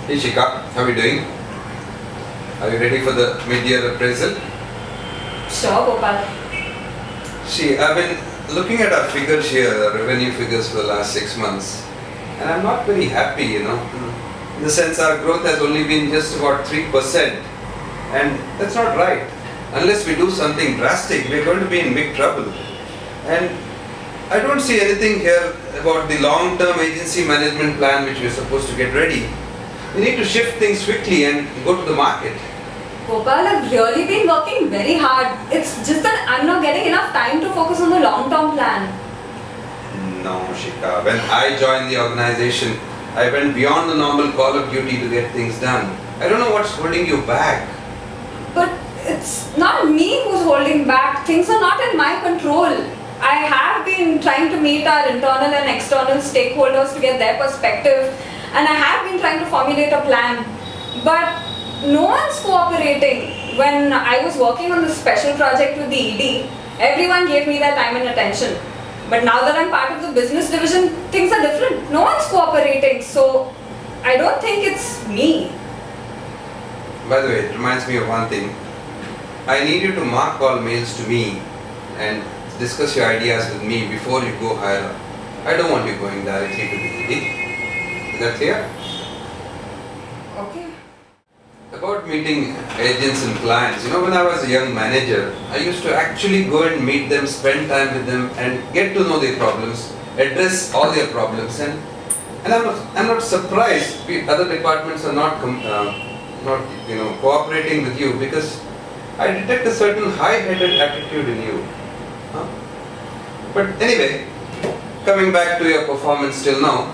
Hey Shika, how are you doing? Are you ready for the mid-year appraisal? Sure, Gopal. See, I've been looking at our figures here, our revenue figures for the last 6 months, and I'm not very happy, In the sense our growth has only been just about 3%, and that's not right. Unless we do something drastic, we're going to be in big trouble. And I don't see anything here about the long-term agency management plan which we're supposed to get ready. We need to shift things quickly and go to the market. Gopal, I've really been working very hard. It's just that I'm not getting enough time to focus on the long-term plan. No, Shika. When I joined the organization, I went beyond the normal call of duty to get things done. I don't know what's holding you back. But it's not me who's holding back. Things are not in my control. I have been trying to meet our internal and external stakeholders to get their perspective, and I have been trying to formulate a plan. But no one's cooperating. When I was working on this special project with the ED, everyone gave me their time and attention. But now that I'm part of the business division, things are different. No one's cooperating, so I don't think it's me. By the way, it reminds me of one thing. I need you to mark all mails to me and discuss your ideas with me before you go higher up. I don't want you going directly to the ED. Is that clear? Okay. About meeting agents and clients, when I was a young manager, I used to actually go and meet them, spend time with them and get to know their problems, address all their problems, and I'm not surprised other departments are not cooperating with you, because I detect a certain high-headed attitude in you. But anyway, coming back to your performance till now,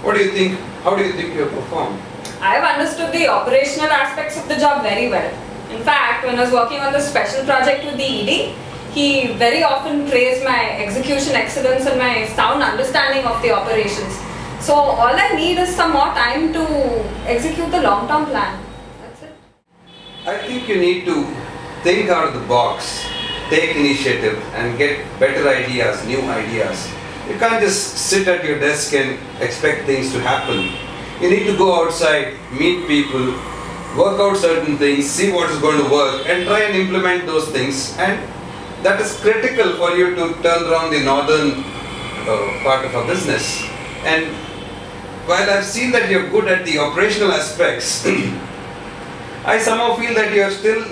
what do you think? How do you think you have performed? I have understood the operational aspects of the job very well. In fact, when I was working on this special project with the ED, he very often praised my execution excellence and my sound understanding of the operations. So all I need is some more time to execute the long-term plan. That's it. I think you need to think out of the box, take initiative and get better ideas, new ideas. You can't just sit at your desk and expect things to happen. You need to go outside, meet people, work out certain things, see what is going to work and try and implement those things, and that is critical for you to turn around the northern part of our business. And while I've seen that you're good at the operational aspects, I somehow feel that you're still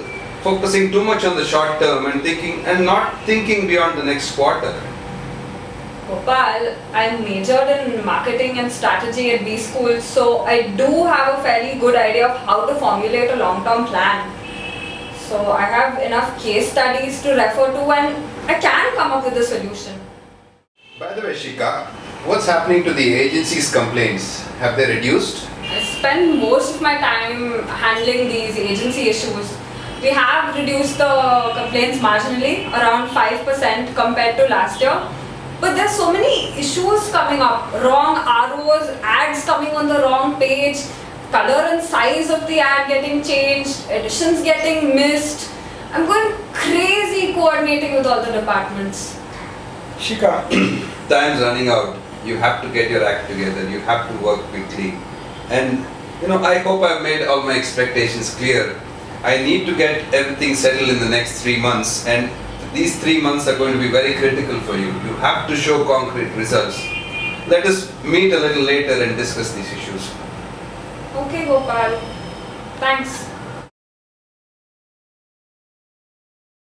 focusing too much on the short term and not thinking beyond the next quarter. Gopal, I'm majored in marketing and strategy at B School, so I do have a fairly good idea of how to formulate a long-term plan. So I have enough case studies to refer to and I can come up with a solution. By the way, Shika, what's happening to the agency's complaints? Have they reduced? I spend most of my time handling these agency issues. We have reduced the complaints marginally, around 5% compared to last year. But there's so many issues coming up. Wrong ROs, ads coming on the wrong page, color and size of the ad getting changed, editions getting missed. I'm going crazy coordinating with all the departments. Shika, time's running out. You have to get your act together. You have to work quickly. And I hope I've made all my expectations clear. I need to get everything settled in the next 3 months, and these 3 months are going to be very critical for you. You have to show concrete results. Let us meet a little later and discuss these issues. Okay, Gopal. Thanks.